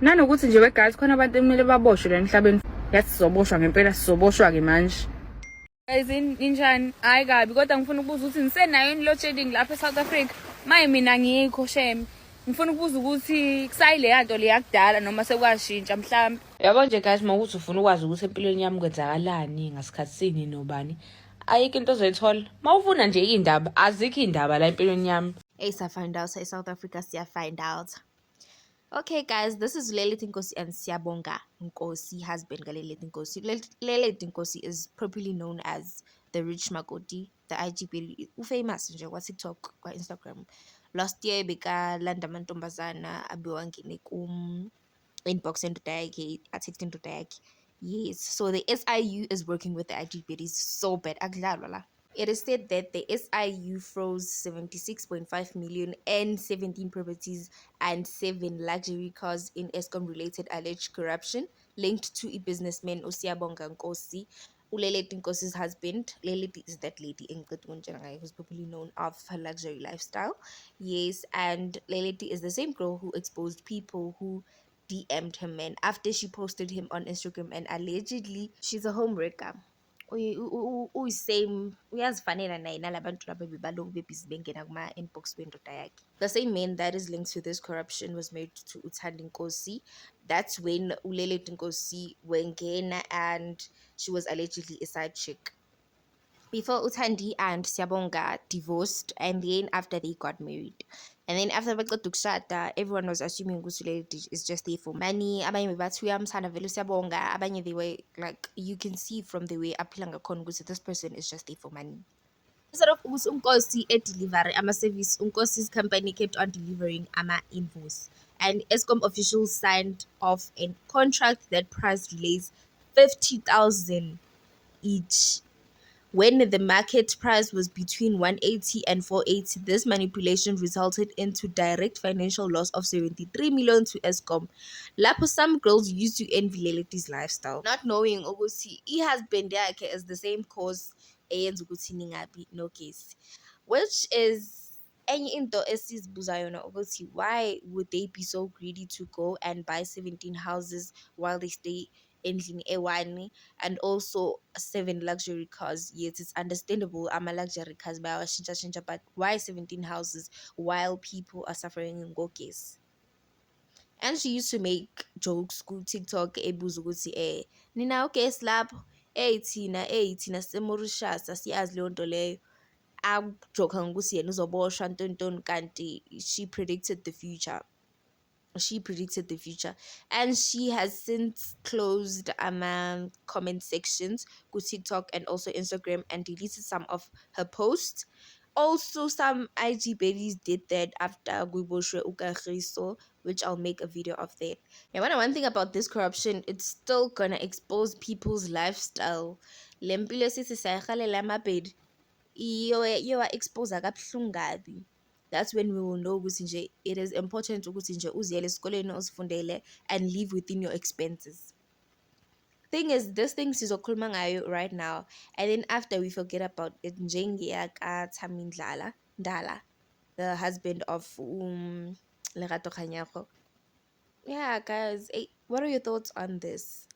Nanokuthi nje wegazi khona abantu ekumele baboshwe la emhlabeni. Yathi sizoboshwa ngempela, sizoboshwa-ke manje. Guys, injani? Hayi kabi, kodwa ngifuna ukubuza ukuthi nisenayo yini load shedding lapha eSouth Africa? Maye mina ngikho shem. Ngifuna ukubuza ukuthi kusayile yanto le yakudala noma sekwashintsha mhlawumbe. Yabo nje guys, mawukuthi ufuna ukwazi ukuthi empilweni yami kwenzakalani ngasikhathi sini nobani. Ayikho into ozoyithola. Mawufuna nje indaba, azikho indaba la empilweni yami. Hey, find out. Say South Africa, find out. Okay, guys, this is Lelethi Nkosi and Siyabonga Nkosi, husband Lelethi Nkosi. Lelethi Nkosi is popularly known as the Rich Makoti, the IGP, famous nje kwa TikTok, kwa Instagram. Last year bekalanda amantombazana abiwangene inbox endoda yakhe, atext endoda yakhe. Yes, so the SIU is working with the IGP. It's so bad. Akudlalwa la. It is said that the SIU froze 76.5 million and 17 properties and 7 luxury cars in Eskom-related alleged corruption linked to a businessman Siyabonga Nkosi, Lelethi Nkosi's husband. Lelethi is that lady who's popularly known of her luxury lifestyle. Yes, and Lelethi is the same girl who exposed people who DM'd her man after she posted him on Instagram, and allegedly she's a homewrecker. Uyisame uyazifanela naye nalabantu laba bebalokhu bebhizi bengena kuma-inbox wendoda yakhe. The same man that is linked to this corruption was married to Uthandi Nkosi. That's when Lelethi Nkosi wengena and she was allegedly a side chick. Before Uthandi and Siyabonga divorced, and then after they got married. And then after baqeda ukushada, everyone was assuming ukuthi Lelethi is just there for money. Abanye bathi uyamthanda vele Siyabonga. Abanye they were like, you can see from the way aphila ngakhona ukuthi this person is just there for money. Instead of ukuthi uNkosi delivery ama-service, uNkosi's company kept on delivering ama-invoice. And Eskom officials signed off a contract that priced relays 50,000 each. When the market price was between 180 and 480, this manipulation resulted into direct financial loss of 73 million to Eskom. Lapho some girls used to envy Lelethi's lifestyle, not knowing ukuthi i-husband yakhe is the same cause eyenza ukuthi ningabi no case, which is enye into esizibuza yona ukuthi why would they be so greedy to go and buy 17 houses while they stay endlini eyi-1 and also 7 luxury cars. Yes, it's understandable ama-luxury cars bayawashintsha, but why 17 houses while people are suffering in ngogesi? And she used to make jokes ku TikTok ebuza ukuthi nina ugesi lapho thina siseMauritius asiyazi leyo nto leyo. Akujoka ngokuthi yena uzoboshwa ntontoni, kanti she predicted the future. And she has since closed comment sections ku TikTok and also Instagram and deleted some of her posts. Also, some IG baddies did that after Guiboshwe Ukagiso, which I'll make a video of that. Yeah, one thing about this corruption, it's still gonna expose people's lifestyle. Lempilo sithi sayarhalela amabhedi iyowa expose kabuhlungu kabi. That's when we will know ukuthi nje it is important ukuthi nje uziyele esikoleni uzifundele and live within your expenses. Thing is, this thing sizokhuluma ngayo right now, and then after we forget about it, njengeya kaThami Ndala, the husband of Lerato Kganyago. Yeah, guys, what are your thoughts on this?